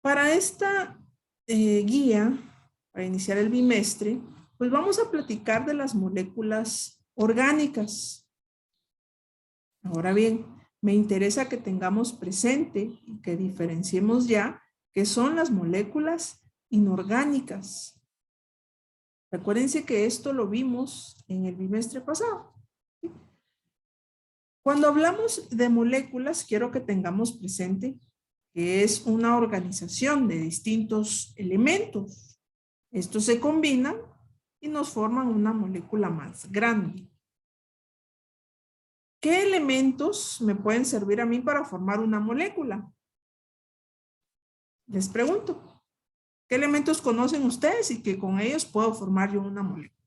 Para esta guía, para iniciar el bimestre, pues vamos a platicar de las moléculas orgánicas. Ahora bien, me interesa que tengamos presente y que diferenciemos ya qué son las moléculas inorgánicas. Recuérdense que esto lo vimos en el bimestre pasado. Cuando hablamos de moléculas, quiero que tengamos presente que es una organización de distintos elementos. Estos se combinan y nos forman una molécula más grande. ¿Qué elementos me pueden servir a mí para formar una molécula? Les pregunto, ¿qué elementos conocen ustedes y que con ellos puedo formar yo una molécula?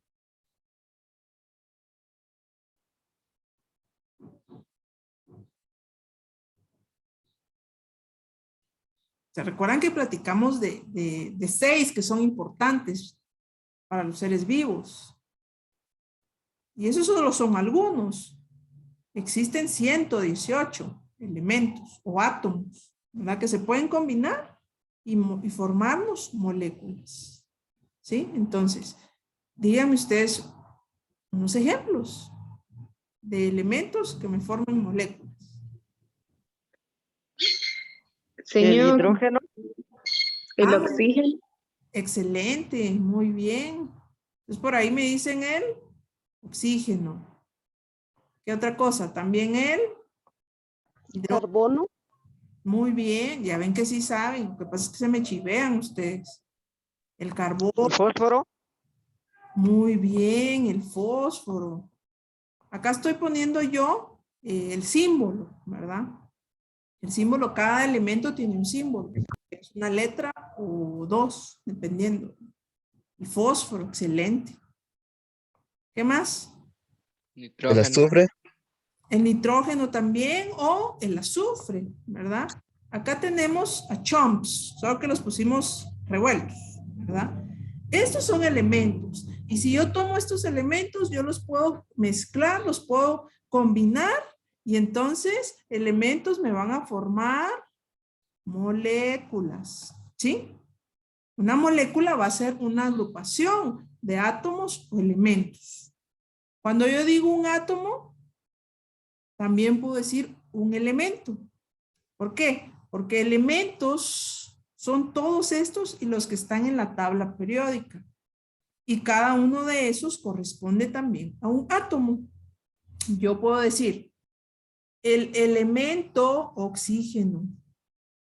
¿Se recuerdan que platicamos de 6 que son importantes para los seres vivos? Y esos solo son algunos. Existen 118 elementos o átomos, ¿verdad? Que se pueden combinar y formarnos moléculas. ¿Sí? Entonces, díganme ustedes unos ejemplos de elementos que me forman moléculas. El Señor, hidrógeno, el oxígeno, Excelente, muy bien. Entonces, por ahí me dicen el oxígeno. ¿Qué otra cosa? También el hidrógeno. carbono, Muy bien, ya ven que sí saben. Lo que pasa es que se me chivean ustedes. El carbono. fósforo, Muy bien, el fósforo. Acá estoy poniendo yo el símbolo, ¿verdad? El símbolo, cada elemento tiene un símbolo. Es una letra o dos, dependiendo. El fósforo, excelente. ¿Qué más? El Nitrógeno. azufre. El nitrógeno también o el azufre, ¿verdad? Acá tenemos a chunks, solo que los pusimos revueltos, ¿verdad? Estos son elementos. Y si yo tomo estos elementos, yo los puedo mezclar, los puedo combinar y entonces elementos me van a formar moléculas, ¿sí? Una molécula va a ser una agrupación de átomos o elementos. Cuando yo digo un átomo, también puedo decir un elemento. ¿Por qué? Porque elementos son todos estos y los que están en la tabla periódica. Y cada uno de esos corresponde también a un átomo. Yo puedo decir el elemento oxígeno.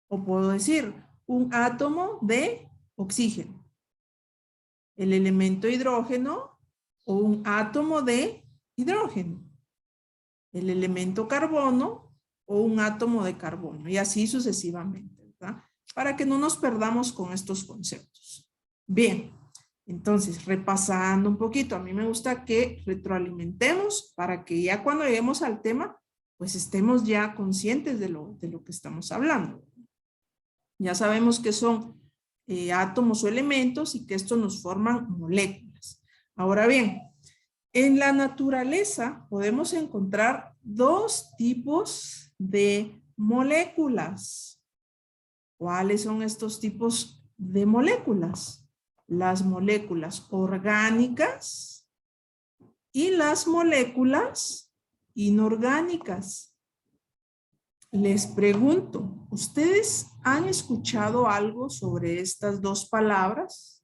O puedo decir un átomo de oxígeno. El elemento hidrógeno o un átomo de hidrógeno. El elemento carbono o un átomo de carbono y así sucesivamente, ¿verdad? Para que no nos perdamos con estos conceptos. Bien, entonces repasando un poquito, a mí me gusta que retroalimentemos para que ya cuando lleguemos al tema, pues estemos ya conscientes de lo que estamos hablando. Ya sabemos que son átomos o elementos y que estos nos forman moléculas. Ahora bien, en la naturaleza podemos encontrar dos tipos de moléculas. ¿Cuáles son estos tipos de moléculas? Las moléculas orgánicas y las moléculas inorgánicas. Les pregunto, ¿ustedes han escuchado algo sobre estas dos palabras?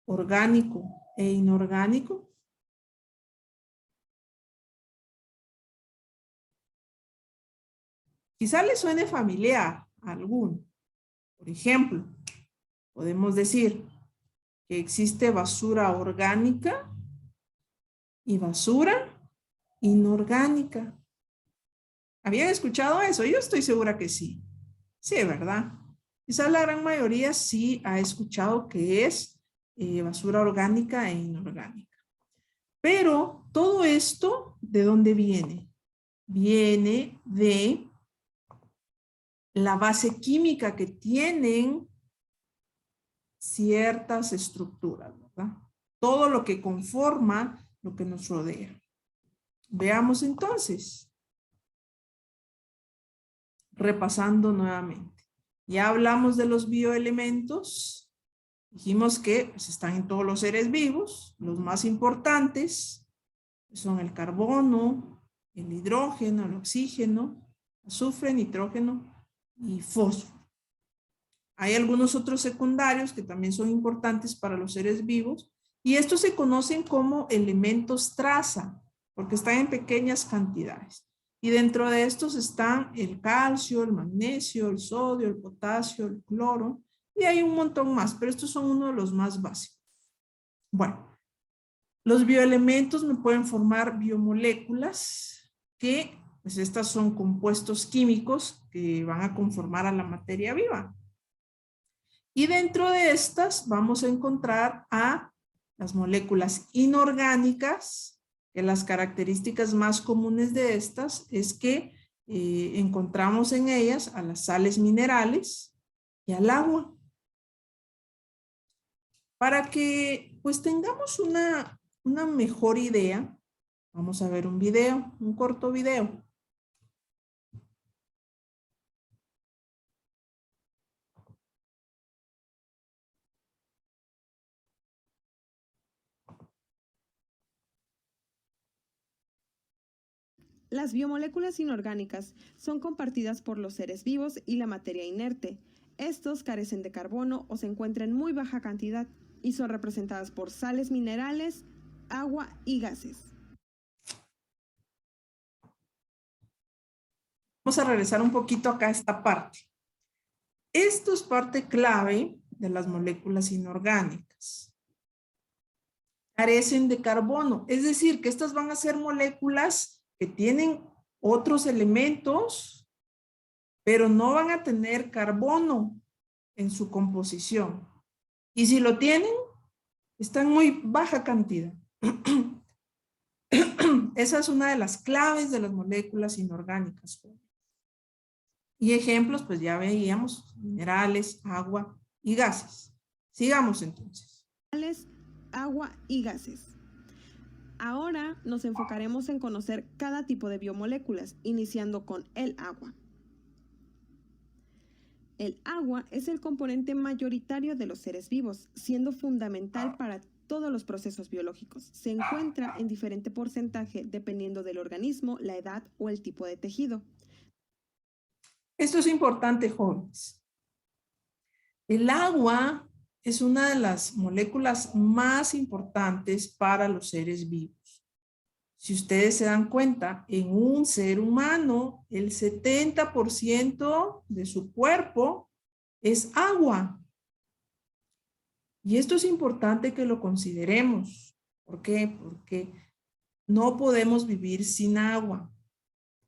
Orgánico e inorgánico. Quizá les suene familiar a alguno. Por ejemplo, podemos decir que existe basura orgánica y basura inorgánica. ¿Habían escuchado eso? Yo estoy segura que sí. Sí, ¿verdad? Quizá la gran mayoría sí ha escuchado que es basura orgánica e inorgánica. Pero todo esto, ¿de dónde viene? Viene de la base química que tienen ciertas estructuras, ¿verdad? Todo lo que conforma lo que nos rodea. Veamos entonces. Repasando nuevamente. Ya hablamos de los bioelementos. Dijimos que pues, están en todos los seres vivos. Los más importantes son el carbono, el hidrógeno, el oxígeno, azufre, nitrógeno y fósforo. Hay algunos otros secundarios que también son importantes para los seres vivos y estos se conocen como elementos traza porque están en pequeñas cantidades. Y dentro de estos están el calcio, el magnesio, el sodio, el potasio, el cloro y hay un montón más, pero estos son uno de los más básicos. Bueno, los bioelementos me pueden formar biomoléculas que, pues estas son compuestos químicos que van a conformar a la materia viva. Y dentro de estas vamos a encontrar a las moléculas inorgánicas, que las características más comunes de estas es que encontramos en ellas a las sales minerales y al agua. Para que pues tengamos una mejor idea, vamos a ver un video, un corto video. Las biomoléculas inorgánicas son compartidas por los seres vivos y la materia inerte. Estos carecen de carbono o se encuentran en muy baja cantidad y son representadas por sales minerales, agua y gases. Vamos a regresar un poquito acá a esta parte. Esto es parte clave de las moléculas inorgánicas. Carecen de carbono, es decir, que estas van a ser moléculas que tienen otros elementos, pero no van a tener carbono en su composición. Y si lo tienen, está en muy baja cantidad. Esa es una de las claves de las moléculas inorgánicas. Y ejemplos, pues ya veíamos, minerales, agua y gases. Sigamos entonces. Minerales, agua y gases. Ahora nos enfocaremos en conocer cada tipo de biomoléculas, iniciando con el agua. El agua es el componente mayoritario de los seres vivos, siendo fundamental para todos los procesos biológicos. Se encuentra en diferente porcentaje dependiendo del organismo, la edad o el tipo de tejido. Esto es importante, jóvenes. El agua es una de las moléculas más importantes para los seres vivos. Si ustedes se dan cuenta, en un ser humano, el 70% de su cuerpo es agua. Y esto es importante que lo consideremos. ¿Por qué? Porque no podemos vivir sin agua.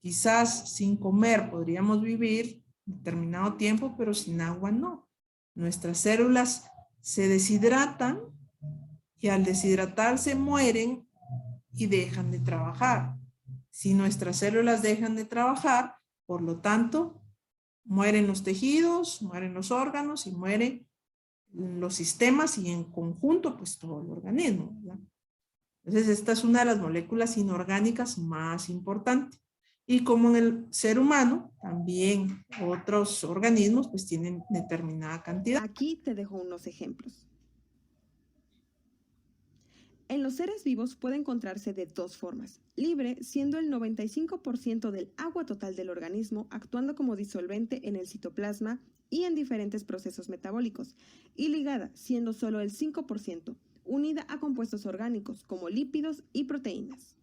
Quizás sin comer podríamos vivir determinado tiempo, pero sin agua no. Nuestras células se deshidratan y al deshidratarse mueren y dejan de trabajar. Si nuestras células dejan de trabajar, por lo tanto, mueren los tejidos, mueren los órganos y mueren los sistemas y en conjunto, pues todo el organismo, ¿verdad? Entonces, esta es una de las moléculas inorgánicas más importantes. Y como en el ser humano, también otros organismos pues tienen determinada cantidad. Aquí te dejo unos ejemplos. En los seres vivos puede encontrarse de dos formas: libre, siendo el 95% del agua total del organismo, actuando como disolvente en el citoplasma y en diferentes procesos metabólicos, y ligada, siendo solo el 5%, unida a compuestos orgánicos como lípidos y proteínas.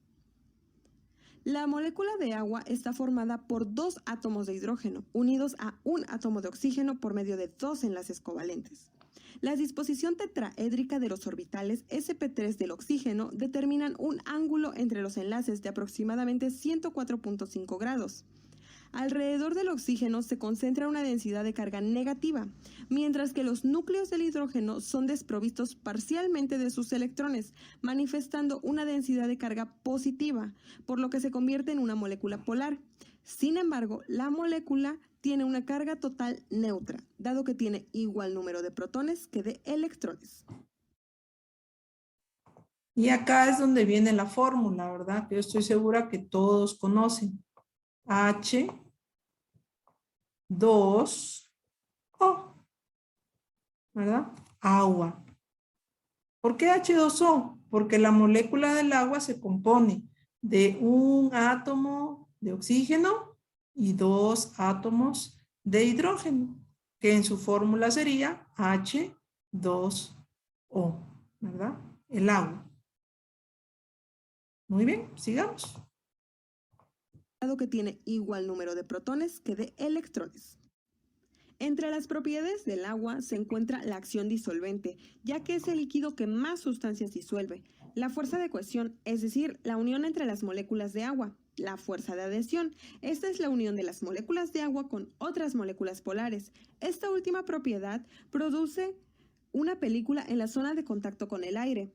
La molécula de agua está formada por dos átomos de hidrógeno, unidos a un átomo de oxígeno por medio de dos enlaces covalentes. La disposición tetraédrica de los orbitales sp3 del oxígeno determinan un ángulo entre los enlaces de aproximadamente 104.5 grados. Alrededor del oxígeno se concentra una densidad de carga negativa, mientras que los núcleos del hidrógeno son desprovistos parcialmente de sus electrones, manifestando una densidad de carga positiva, por lo que se convierte en una molécula polar. Sin embargo, la molécula tiene una carga total neutra, dado que tiene igual número de protones que de electrones. Y acá es donde viene la fórmula, ¿verdad? Que yo estoy segura que todos conocen. H2 ¿verdad? Agua. ¿Por qué H2O? Porque la molécula del agua se compone de un átomo de oxígeno y 2 átomos de hidrógeno, que en su fórmula sería H2O, ¿verdad? El agua. Muy bien, sigamos. Dado que tiene igual número de protones que de electrones. Entre las propiedades del agua se encuentra la acción disolvente, ya que es el líquido que más sustancias disuelve. La fuerza de cohesión, es decir, la unión entre las moléculas de agua. La fuerza de adhesión, esta es la unión de las moléculas de agua con otras moléculas polares. Esta última propiedad produce una película en la zona de contacto con el aire,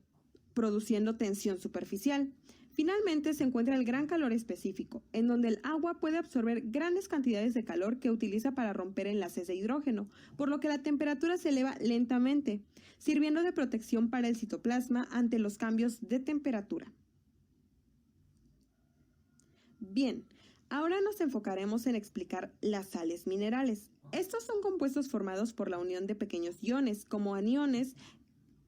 produciendo tensión superficial. Finalmente se encuentra el gran calor específico, en donde el agua puede absorber grandes cantidades de calor que utiliza para romper enlaces de hidrógeno, por lo que la temperatura se eleva lentamente, sirviendo de protección para el citoplasma ante los cambios de temperatura. Bien, ahora nos enfocaremos en explicar las sales minerales. Estos son compuestos formados por la unión de pequeños iones, como aniones,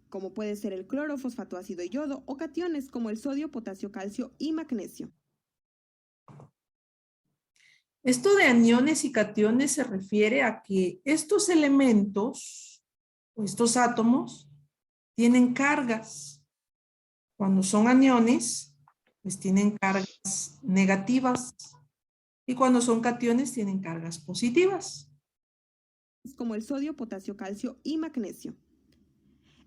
como puede ser el cloro, fosfato ácido y yodo, o cationes como el sodio, potasio, calcio y magnesio. Esto de aniones y cationes se refiere a que estos elementos o estos átomos tienen cargas. Cuando son aniones, pues tienen cargas negativas. Y cuando son cationes, tienen cargas positivas. Como el sodio, potasio, calcio y magnesio.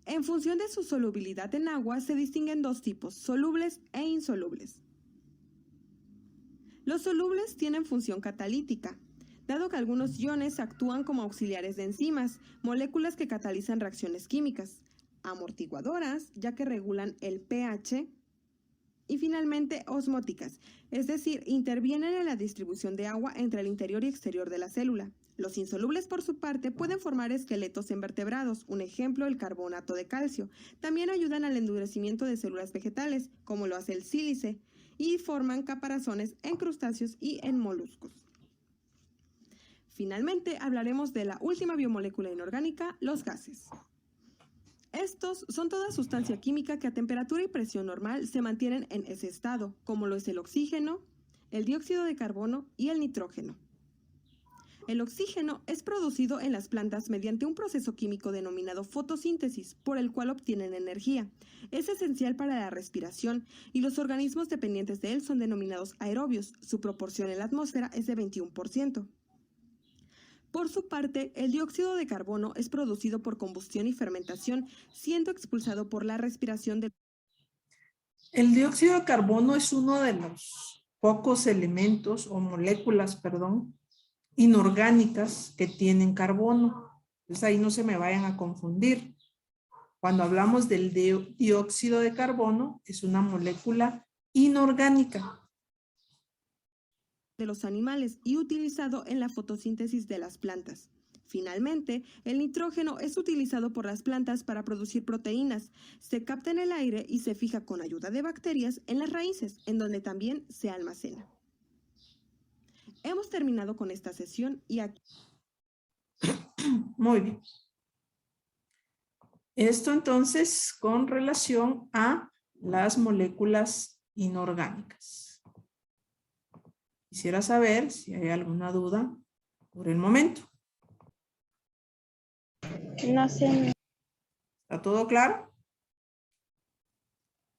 En función de su solubilidad en agua, se distinguen dos tipos, solubles e insolubles. Los solubles tienen función catalítica, dado que algunos iones actúan como auxiliares de enzimas, moléculas que catalizan reacciones químicas, amortiguadoras, ya que regulan el pH, y finalmente osmóticas, es decir, intervienen en la distribución de agua entre el interior y exterior de la célula. Los insolubles, por su parte, pueden formar esqueletos en vertebrados, un ejemplo, el carbonato de calcio. También ayudan al endurecimiento de células vegetales, como lo hace el sílice, y forman caparazones en crustáceos y en moluscos. Finalmente, hablaremos de la última biomolécula inorgánica, los gases. Estos son toda sustancia química que a temperatura y presión normal se mantienen en ese estado, como lo es el oxígeno, el dióxido de carbono y el nitrógeno. El oxígeno es producido en las plantas mediante un proceso químico denominado fotosíntesis, por el cual obtienen energía. Es esencial para la respiración y los organismos dependientes de él son denominados aerobios. Su proporción en la atmósfera es de 21%. Por su parte, el dióxido de carbono es producido por combustión y fermentación, siendo expulsado por la respiración de... El dióxido de carbono es uno de los pocos elementos o moléculas, perdón, inorgánicas que tienen carbono. Entonces ahí no se me vayan a confundir. Cuando hablamos del dióxido de carbono, es una molécula inorgánica de los animales y utilizado en la fotosíntesis de las plantas. Finalmente, el nitrógeno es utilizado por las plantas para producir proteínas. Se capta en el aire y se fija con ayuda de bacterias en las raíces, en donde también se almacena. Hemos terminado con esta sesión y aquí... Muy bien. Esto entonces con relación a las moléculas inorgánicas. Quisiera saber si hay alguna duda por el momento. No sé. ¿Está todo claro?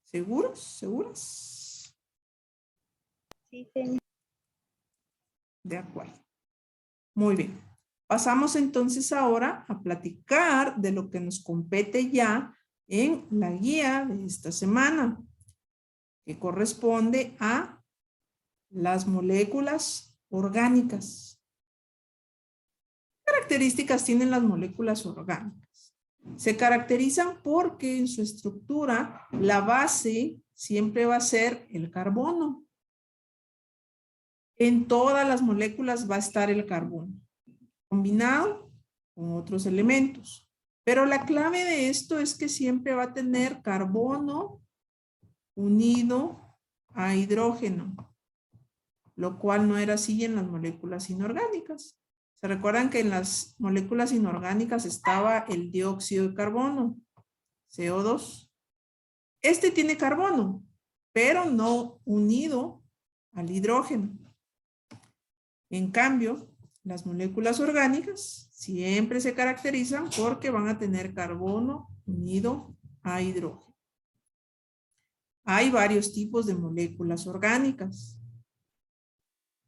¿Seguros? ¿Seguras? Sí, señor. De acuerdo. Muy bien. Pasamos entonces ahora a platicar de lo que nos compete ya en la guía de esta semana, que corresponde a las moléculas orgánicas. ¿Qué características tienen las moléculas orgánicas? Se caracterizan porque en su estructura la base siempre va a ser el carbono. En todas las moléculas va a estar el carbono, combinado con otros elementos. Pero la clave de esto es que siempre va a tener carbono unido a hidrógeno, lo cual no era así en las moléculas inorgánicas. ¿Se recuerdan que en las moléculas inorgánicas estaba el dióxido de carbono, CO2? Este tiene carbono, pero no unido al hidrógeno. En cambio, las moléculas orgánicas siempre se caracterizan porque van a tener carbono unido a hidrógeno. Hay varios tipos de moléculas orgánicas.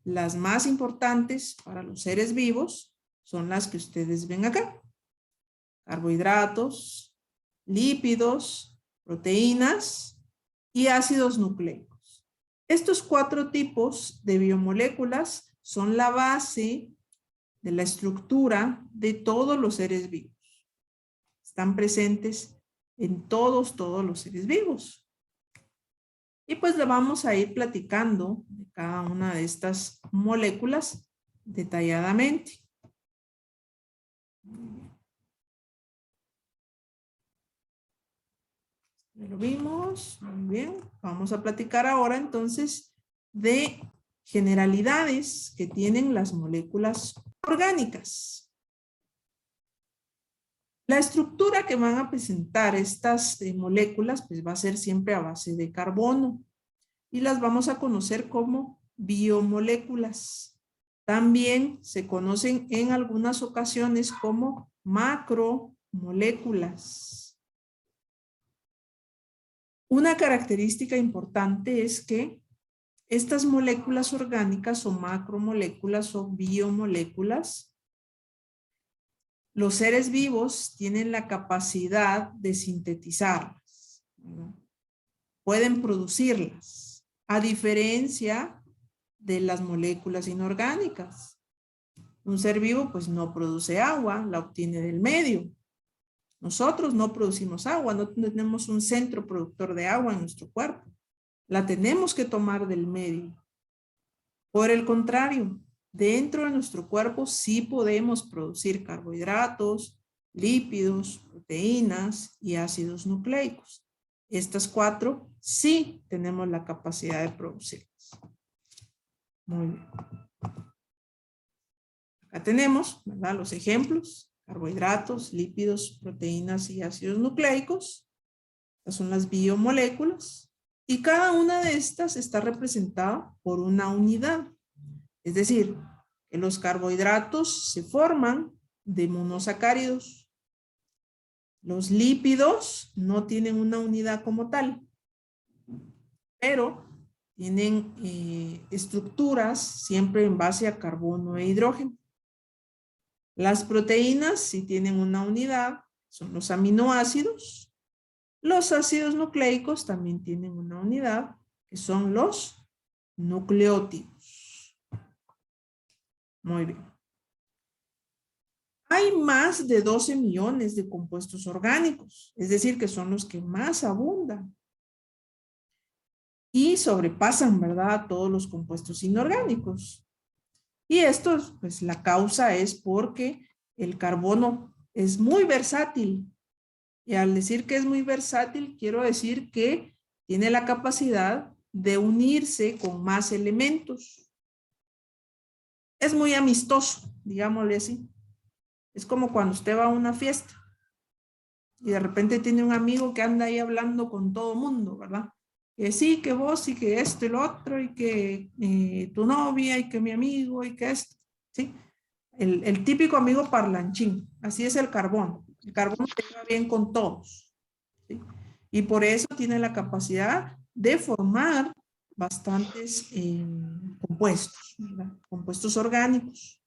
Las más importantes para los seres vivos son las que ustedes ven acá. Carbohidratos, lípidos, proteínas y ácidos nucleicos. Estos 4 tipos de biomoléculas son la base de la estructura de todos los seres vivos. Están presentes en todos los seres vivos. Y pues le vamos a ir platicando de cada una de estas moléculas detalladamente. Ya lo vimos, muy bien. Vamos a platicar ahora entonces de generalidades que tienen las moléculas orgánicas. La estructura que van a presentar estas moléculas pues va a ser siempre a base de carbono y las vamos a conocer como biomoléculas. También se conocen en algunas ocasiones como macromoléculas. Una característica importante es que estas moléculas orgánicas o macromoléculas o biomoléculas, los seres vivos tienen la capacidad de sintetizarlas, ¿verdad? Pueden producirlas, a diferencia de las moléculas inorgánicas. Un ser vivo pues no produce agua, la obtiene del medio. Nosotros no producimos agua, no tenemos un centro productor de agua en nuestro cuerpo. La tenemos que tomar del medio. Por el contrario, dentro de nuestro cuerpo sí podemos producir carbohidratos, lípidos, proteínas y ácidos nucleicos. Estas 4 sí tenemos la capacidad de producirlas. Muy bien. Acá tenemos, ¿verdad?, los ejemplos: carbohidratos, lípidos, proteínas y ácidos nucleicos. Estas son las biomoléculas. Y cada una de estas está representada por una unidad. Es decir, que los carbohidratos se forman de monosacáridos. Los lípidos no tienen una unidad como tal, pero tienen estructuras siempre en base a carbono e hidrógeno. Las proteínas sí tienen una unidad, son los aminoácidos. Los ácidos nucleicos también tienen una unidad, que son los nucleótidos. Muy bien. Hay más de 12 millones de compuestos orgánicos, es decir, que son los que más abundan. Y sobrepasan, ¿verdad?, todos los compuestos inorgánicos. Y esto, pues la causa es porque el carbono es muy versátil. Y al decir que es muy versátil, quiero decir que tiene la capacidad de unirse con más elementos. Es muy amistoso, digámosle así. Es como cuando usted va a una fiesta y de repente tiene un amigo que anda ahí hablando con todo mundo, ¿verdad? Que sí, que vos y que esto y lo otro y que tu novia y que mi amigo y que esto, ¿sí? El típico amigo parlanchín, así es el carbono. El carbono se lleva bien con todos, ¿sí? Y por eso tiene la capacidad de formar bastantes compuestos, ¿verdad? Compuestos orgánicos.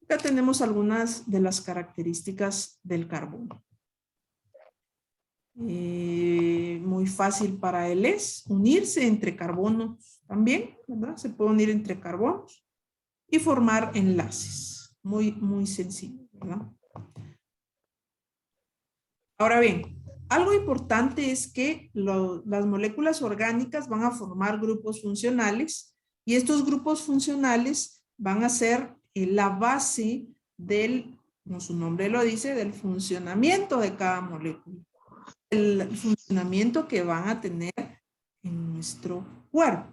Acá tenemos algunas de las características del carbono. Muy fácil para él es unirse entre carbonos también, ¿verdad? Se puede unir entre carbonos y formar enlaces. Muy, muy sencillo, ¿verdad? Ahora bien, algo importante es que las moléculas orgánicas van a formar grupos funcionales y estos grupos funcionales van a ser la base del, como su nombre lo dice, del funcionamiento de cada molécula. El funcionamiento que van a tener en nuestro cuerpo.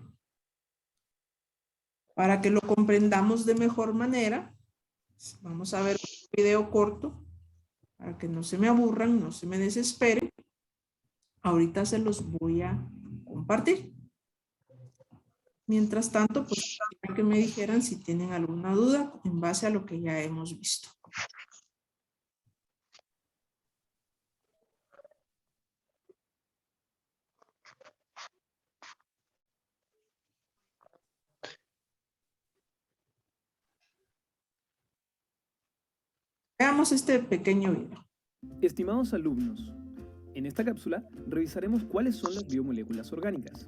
Para que lo comprendamos de mejor manera, Vamos a ver un video corto para que no se me aburran, no se me desesperen. Ahorita se los voy a compartir. Mientras tanto, pues quisiera que me dijeran si tienen alguna duda en base a lo que ya hemos visto. Veamos este pequeño video. Estimados alumnos, en esta cápsula revisaremos cuáles son las biomoléculas orgánicas.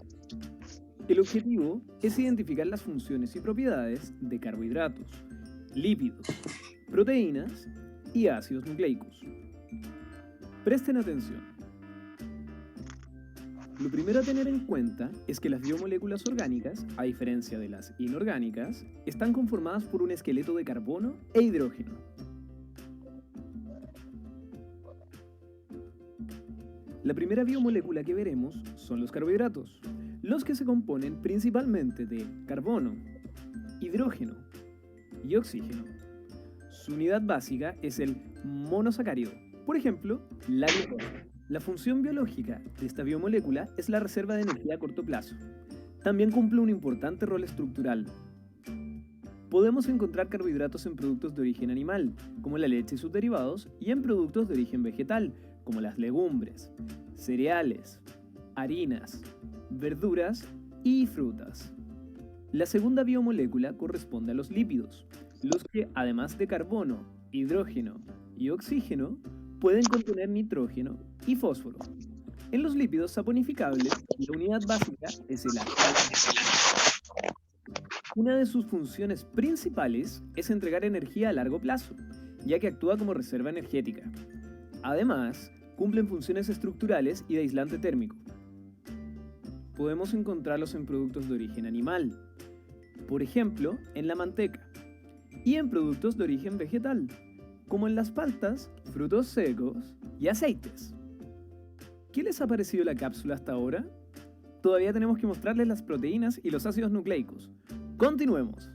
El objetivo es identificar las funciones y propiedades de carbohidratos, lípidos, proteínas y ácidos nucleicos. Presten atención. Lo primero a tener en cuenta es que las biomoléculas orgánicas, a diferencia de las inorgánicas, están conformadas por un esqueleto de carbono e hidrógeno. La primera biomolécula que veremos son los carbohidratos, los que se componen principalmente de carbono, hidrógeno y oxígeno. Su unidad básica es el monosacárido, por ejemplo, la glucosa. La función biológica de esta biomolécula es la reserva de energía a corto plazo. También cumple un importante rol estructural. Podemos encontrar carbohidratos en productos de origen animal, como la leche y sus derivados, y en productos de origen vegetal, como las legumbres, cereales, harinas, verduras y frutas. La segunda biomolécula corresponde a los lípidos, los que, además de carbono, hidrógeno y oxígeno, pueden contener nitrógeno y fósforo. En los lípidos saponificables, la unidad básica es el agua. Una de sus funciones principales es entregar energía a largo plazo, ya que actúa como reserva energética. Además, cumplen funciones estructurales y de aislante térmico. Podemos encontrarlos en productos de origen animal, por ejemplo, en la manteca, y en productos de origen vegetal, como en las paltas, frutos secos y aceites. ¿Qué les ha parecido la cápsula hasta ahora? Todavía tenemos que mostrarles las proteínas y los ácidos nucleicos. Continuemos.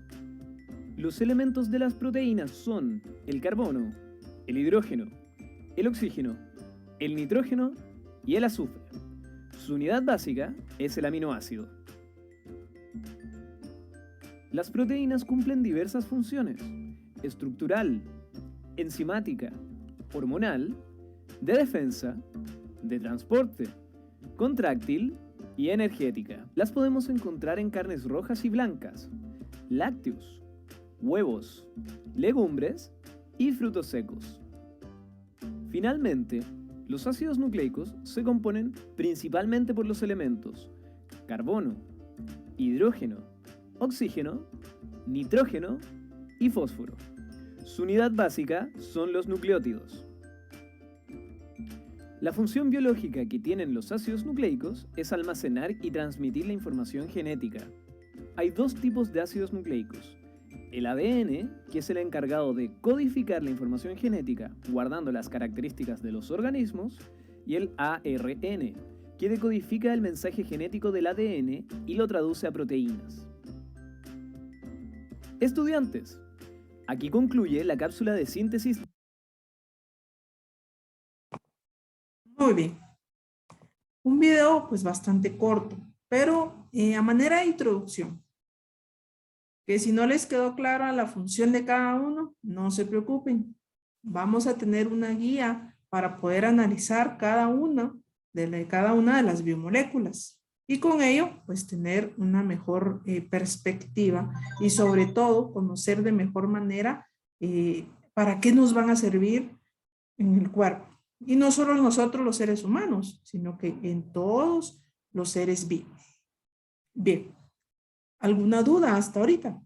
Los elementos de las proteínas son el carbono, el hidrógeno, el oxígeno, el nitrógeno y el azufre. Su unidad básica es el aminoácido. Las proteínas cumplen diversas funciones: estructural, enzimática, hormonal, de defensa, de transporte, contráctil y energética. Las podemos encontrar en carnes rojas y blancas, lácteos, huevos, legumbres y frutos secos. Finalmente, los ácidos nucleicos se componen principalmente por los elementos carbono, hidrógeno, oxígeno, nitrógeno y fósforo. Su unidad básica son los nucleótidos. La función biológica que tienen los ácidos nucleicos es almacenar y transmitir la información genética. Hay dos tipos de ácidos nucleicos: el ADN, que es el encargado de codificar la información genética guardando las características de los organismos, y el ARN, que decodifica el mensaje genético del ADN y lo traduce a proteínas. Estudiantes, aquí concluye la cápsula de síntesis. Muy bien. Un video pues bastante corto, pero a manera de introducción. Que si no les quedó clara la función de cada uno, no se preocupen. Vamos a tener una guía para poder analizar cada una de las biomoléculas. Y con ello, pues tener una mejor perspectiva y sobre todo conocer de mejor manera para qué nos van a servir en el cuerpo. Y no solo nosotros los seres humanos, sino que en todos los seres vivos. Bien, ¿alguna duda hasta ahorita?